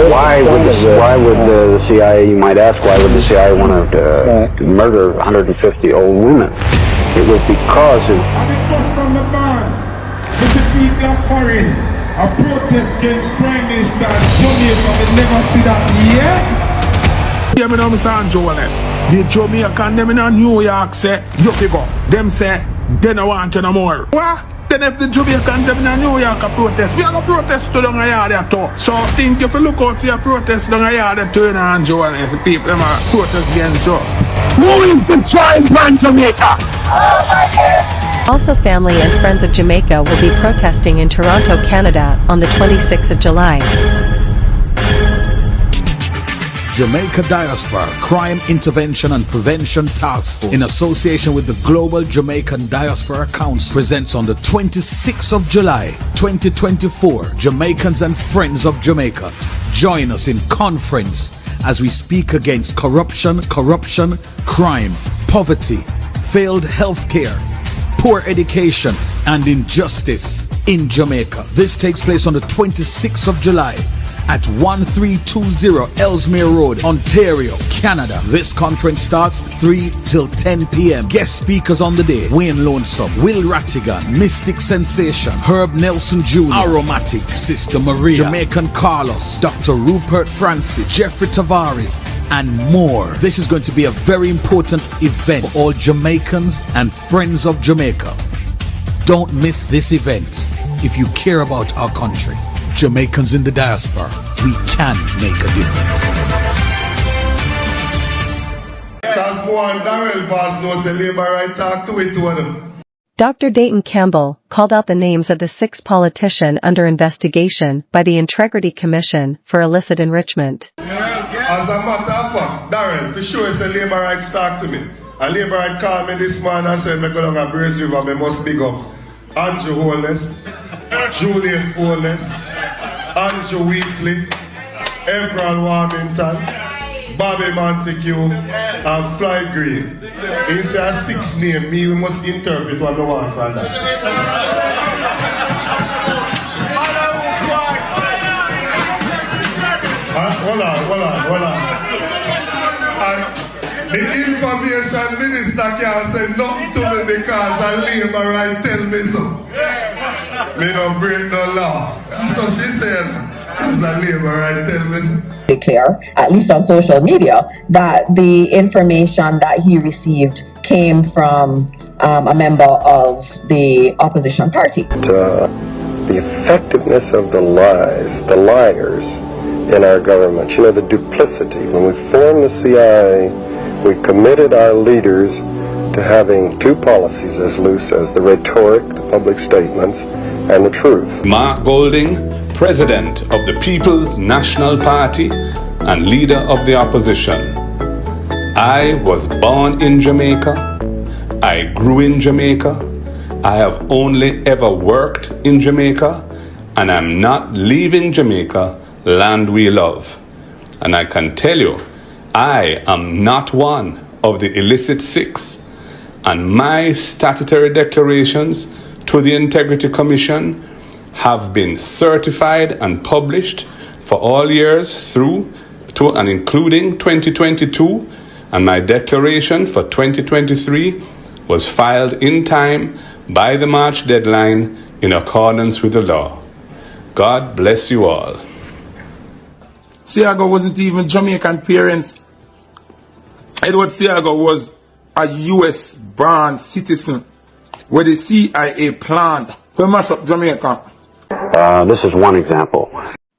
Why would the CIA, you might ask, why would the CIA want to murder 150 old women? It was because of... And it was from the band, the people of foreign, a protest against Prime Minister Jamaica, we never see that yet. Yeah, me know Mr. Holness. The Jamaican, them in New York say, you figure, them say, they don't want you no more. What? Then if the Jamaicans them in New York a protest, we have a protest to down a yard there too. So think if you look out for your protest down a yard there too, and Holness, the people them are protest against you. Who is the child from Jamaica? Also, family and friends of Jamaica will be protesting in Toronto, Canada on the 26th of July. Jamaica Diaspora Crime Intervention and Prevention Task Force, in association with the Global Jamaican Diaspora Council, presents on the 26th of July 2024 Jamaicans and Friends of Jamaica. Join us in conference as we speak against corruption, crime, poverty, failed healthcare, poor education, and injustice in Jamaica. This takes place on the 26th of July at 1320 Ellesmere Road, Ontario, Canada. This conference starts 3 till 10 p.m. Guest speakers on the day: Wayne Lonesome, Will Rattigan, Mystic Sensation, Herb Nelson Jr., Aromatic, Sister Maria, Jamaican Carlos, Dr. Rupert Francis, Jeffrey Tavares, and more. This is going to be a very important event for all Jamaicans and friends of Jamaica. Don't miss this event if you care about our country. Jamaicans in the diaspora, we can make a difference. Dr. Dayton Campbell called out the names of the 6 politicians under investigation by the Integrity Commission for illicit enrichment. As a matter of fact, Darren, for sure it's a Labour right talk to me. A Labour right called me this morning and said, "I'm going to Brace River, I must big up Andrew Holness, Julian Holness, Andrew Wheatley, Everald Warmington, Bobby Montague, and Floyd Green." He said 6 names, we must interpret what I want from that. Hold on. And the information minister can't say nothing to me because a Labour right tell me so. Me don't break no law. So she said, as a Labour right tell me so. Declare, at least on social media, that the information that he received came from a member of the opposition party. The effectiveness of the lies, the liars in our government, you know, the duplicity. When we formed the CIA, we committed our leaders to having 2 policies as loose as the rhetoric, the public statements, and the truth. Mark Golding, President of the People's National Party and Leader of the Opposition. I was born in Jamaica. I grew in Jamaica. I have only ever worked in Jamaica, and I'm not leaving Jamaica, land we love. And I can tell you, I am not one of the illicit 6, and my statutory declarations to the Integrity Commission have been certified and published for all years through to and including 2022, and my declaration for 2023 was filed in time by the March deadline in accordance with the law. God bless you all. C.I.A wasn't even Jamaican parents. Edward C.I.A was a U.S. born citizen where the CIA planned to mash up Jamaica. This is one example.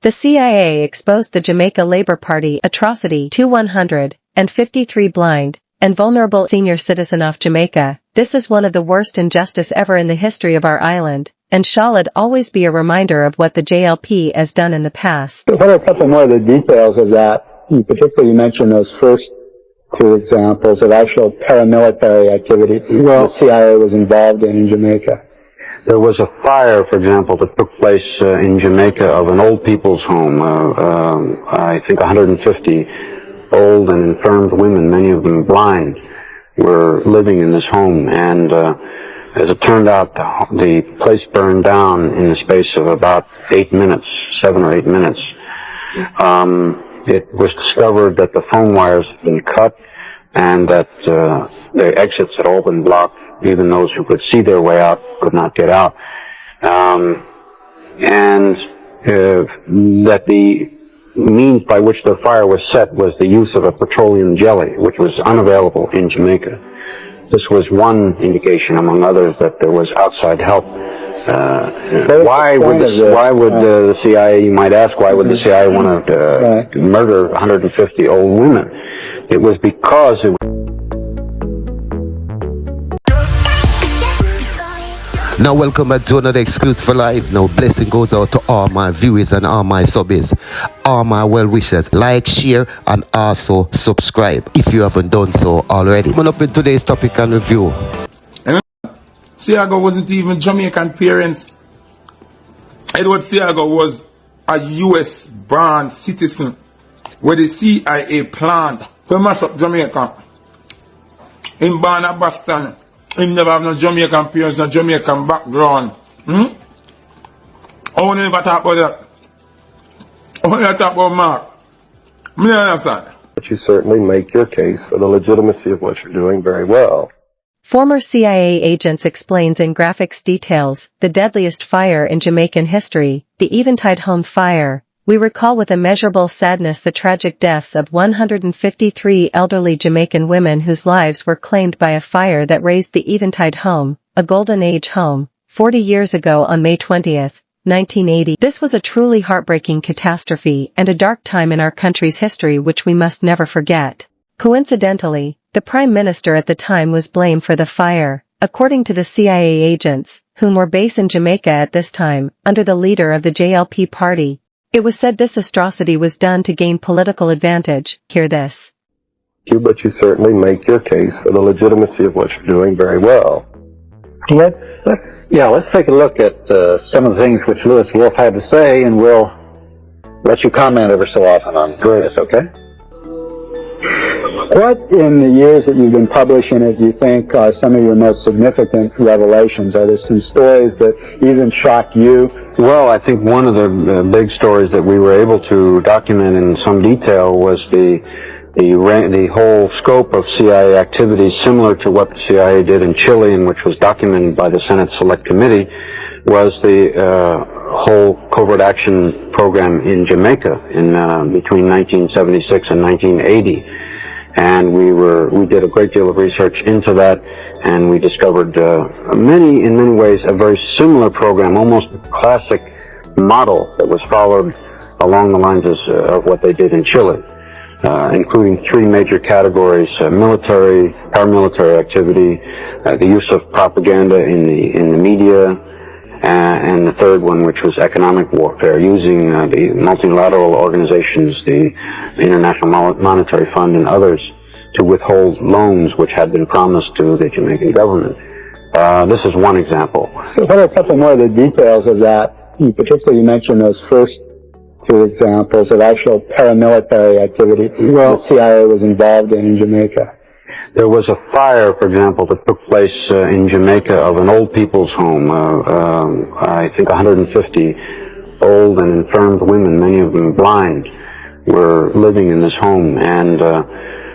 The CIA exposed the Jamaica Labour Party atrocity to 153 blind and vulnerable senior citizens of Jamaica. This is one of the worst injustice ever in the history of our island, and shall it always be a reminder of what the JLP has done in the past. What are a couple more of the details of that? You particularly mentioned those first 2 examples of actual paramilitary activity the CIA was involved in Jamaica. There was a fire, for example, that took place in Jamaica of an old people's home. I think 150 old and infirmed women, many of them blind, were living in this home. And as it turned out, the place burned down in the space of about 8 minutes, 7 or 8 minutes. It was discovered that the phone wires had been cut and that the exits had all been blocked. Even those who could see their way out could not get out. And that the means by which the fire was set was the use of a petroleum jelly, which was unavailable in Jamaica. This was one indication, among others, that there was outside help. Why would the CIA, you might ask, why would the CIA want to murder 150 old women? It was because it Now welcome back to another exclusive live. Now blessing goes out to all my viewers and all my subbies, all my well wishers. Like, share and also subscribe if you haven't done so already. Coming up in today's topic and review. C.I.A wasn't even Jamaican parents. Edward C.I.A was a US born citizen where the C.I.A planned to mash up Jamaica. In born at Boston. He never have no Jamaican parents, no Jamaican background. I want to never talk about that. I want to talk about Mark. I don't understand. But you certainly make your case for the legitimacy of what you're doing very well. Former CIA agents explains in graphics details the deadliest fire in Jamaican history, the Eventide home fire. We recall with immeasurable sadness the tragic deaths of 153 elderly Jamaican women whose lives were claimed by a fire that razed the Eventide home, a golden age home, 40 years ago on May 20, 1980. This was a truly heartbreaking catastrophe and a dark time in our country's history which we must never forget. Coincidentally, the Prime Minister at the time was blamed for the fire, according to the CIA agents, whom were based in Jamaica at this time, under the leader of the JLP party. It was said this atrocity was done to gain political advantage. Hear this. But you certainly make your case for the legitimacy of what you're doing very well. Let's take a look at some of the things which Lewis Wolf had to say, and we'll let you comment ever so often on this, okay? What, in the years that you've been publishing it, do you think are some of your most significant revelations? Are there some stories that even shocked you? Well, I think one of the big stories that we were able to document in some detail was the whole scope of CIA activities, similar to what the CIA did in Chile, and which was documented by the Senate Select Committee, was the whole covert action program in Jamaica in between 1976 and 1980. And we did a great deal of research into that, and we discovered in many ways a very similar program, almost a classic model that was followed along the lines of what they did in Chile, including three major categories: military, paramilitary activity, the use of propaganda in the media, and the third one, which was economic warfare, using the multilateral organizations, the International Monetary Fund and others, to withhold loans which had been promised to the Jamaican government. This is one example. So what are a couple more of the details of that? You particularly mentioned those first two examples of actual paramilitary activity the CIA was involved in Jamaica. There was a fire, for example, that took place in Jamaica of an old people's home. I think 150 old and infirmed women, many of them blind, were living in this home. And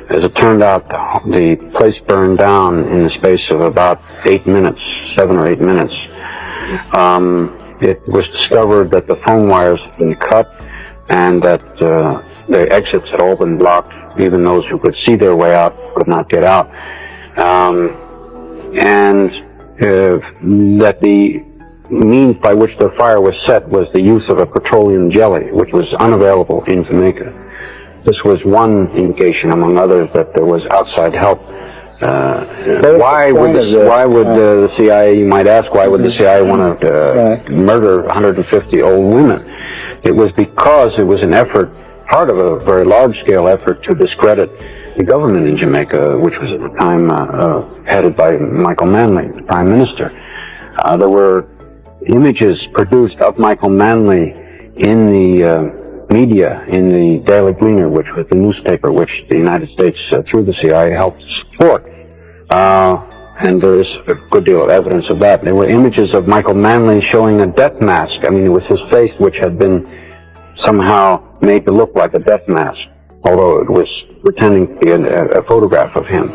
as it turned out, the place burned down in the space of about 8 minutes, 7 or 8 minutes. It was discovered that the phone wires had been cut and that the exits had all been blocked. Even those who could see their way out could not get out. And that the means by which the fire was set was the use of a petroleum jelly, which was unavailable in Jamaica. This was one indication, among others, that there was outside help. Why would the CIA, you might ask, why would the CIA want to murder 150 old women? It was because it was an effort, part of a very large-scale effort to discredit the government in Jamaica, which was at the time headed by Michael Manley, the Prime Minister. There were images produced of Michael Manley in the media, in the Daily Gleaner, which was the newspaper which the United States, through the CIA, helped support. And there is a good deal of evidence of that. There were images of Michael Manley showing a death mask. I mean, it was his face which had been somehow made to look like a death mask, although it was pretending to be a photograph of him.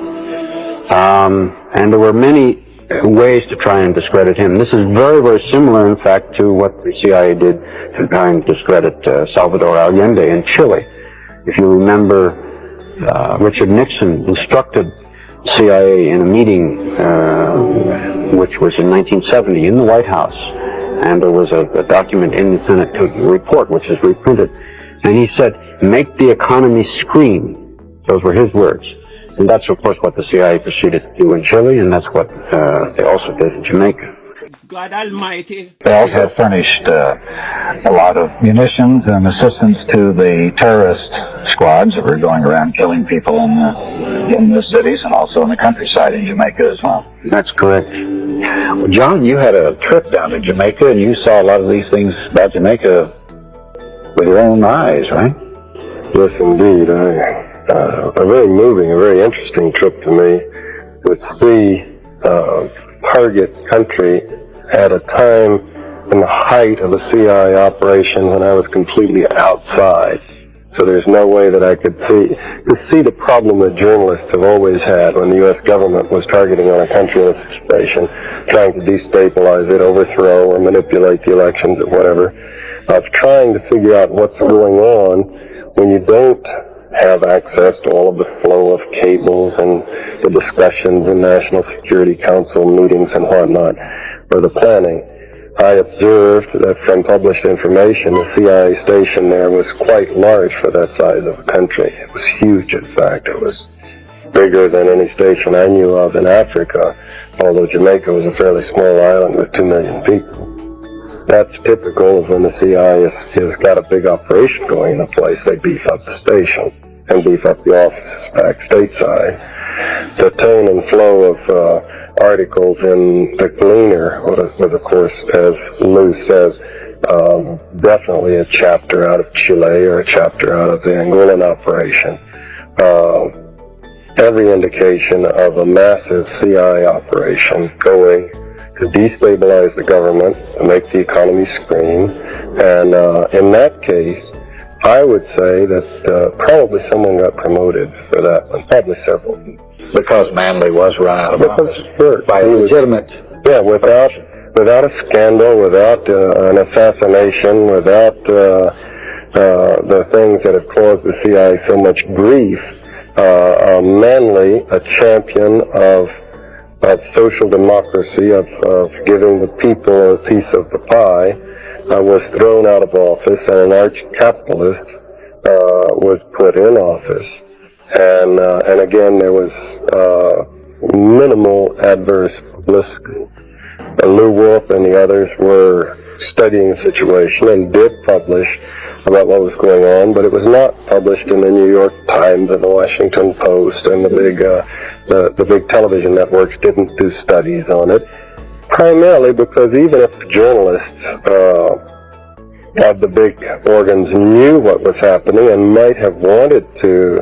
And there were many ways to try and discredit him. This is very, very similar, in fact, to what the CIA did to try and discredit Salvador Allende in Chile. If you remember, Richard Nixon instructed CIA in a meeting, which was in 1970 in the White House, and there was a document in the Senate report, which is reprinted, and he said, "Make the economy scream." Those were his words. And that's, of course, what the CIA proceeded to do in Chile, and that's what they also did in Jamaica. God Almighty. They also furnished a lot of munitions and assistance to the terrorist squads that were going around killing people in the cities and also in the countryside in Jamaica as well. That's correct. Well, John, you had a trip down to Jamaica and you saw a lot of these things about Jamaica with your own eyes, right? Yes, indeed. A very moving, a very interesting trip to me to see target country at a time in the height of the CIA operation when I was completely outside. So there's no way that I could see the problem that journalists have always had when the U.S. government was targeting on a country in a situation, trying to destabilize it, overthrow, or manipulate the elections or whatever, of trying to figure out what's going on when you don't have access to all of the flow of cables and the discussions in National Security Council meetings and whatnot, or the planning. I observed that from published information, the CIA station there was quite large for that size of a country. It was huge, in fact. It was bigger than any station I knew of in Africa, although Jamaica was a fairly small island with 2 million people. That's typical of when the CIA has got a big operation going in a place. They beef up the station and beef up the offices back stateside. The tone and flow of articles in the Gleaner was, of course, as Lou says, definitely a chapter out of Chile or a chapter out of the Angolan operation. Every indication of a massive CIA operation going to destabilize the government, to make the economy scream, and in that case, I would say that probably someone got promoted for that one, probably several. Because Manley was run by a legitimate, without a scandal, without an assassination, without the things that have caused the CIA so much grief. Manley, a champion of social democracy, of giving the people a piece of the pie, was thrown out of office, and an arch-capitalist was put in office. And again, there was minimal adverse publicity. Lou Wolf and the others were studying the situation and did publish about what was going on, but it was not published in the New York Times and the Washington Post, and the big television networks didn't do studies on it, primarily because even if the journalists of the big organs knew what was happening and might have wanted to,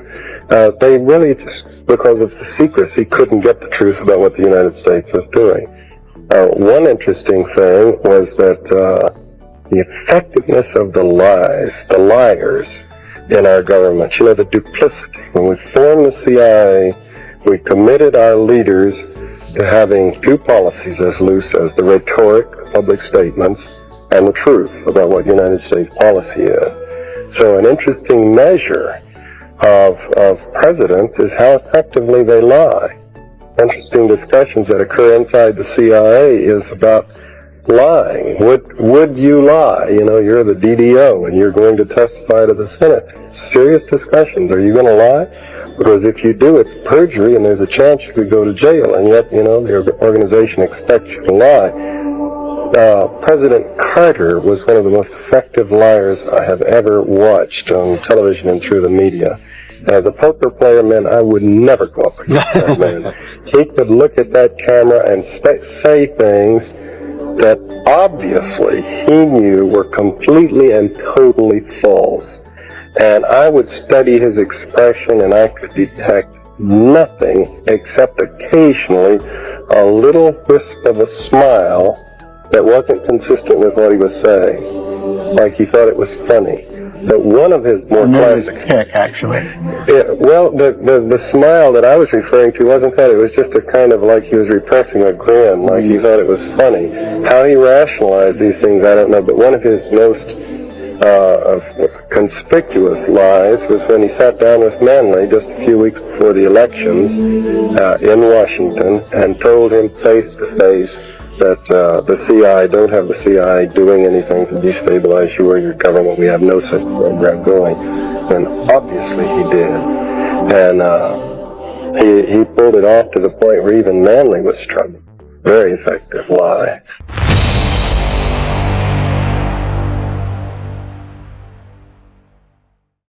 they really, just because of the secrecy, couldn't get the truth about what the United States was doing. One interesting thing was that the effectiveness of the liars in our government, the duplicity. When we formed the CIA, we committed our leaders to having two policies, as Lou says, the rhetoric, public statements, and the truth about what United States policy is. So an interesting measure of presidents is how effectively they lie. Interesting discussions that occur inside the CIA is about lying. Would you lie? You're the DDO and you're going to testify to the Senate. Serious discussions. Are you going to lie? Because if you do, it's perjury and there's a chance you could go to jail, and yet, the organization expects you to lie. President Carter was one of the most effective liars I have ever watched on television and through the media. As a poker player, man, I would never go up against that man. He could look at that camera and say things that obviously he knew were completely and totally false. And I would study his expression and I could detect nothing except occasionally a little wisp of a smile that wasn't consistent with what he was saying. Like he thought it was funny. But one of his more classic kick, actually. Yeah, well, the smile that I was referring to wasn't that. It was just a kind of like he was repressing a grin, like he thought it was funny. How he rationalized these things, I don't know. But one of his most conspicuous lies was when he sat down with Manley just a few weeks before the elections in Washington and told him face to face that the C.I.A. don't have the C.I.A. doing anything to destabilize you or your government. We have no such program going. And obviously he did. And he pulled it off to the point where even Manley was troubled. Very effective lie.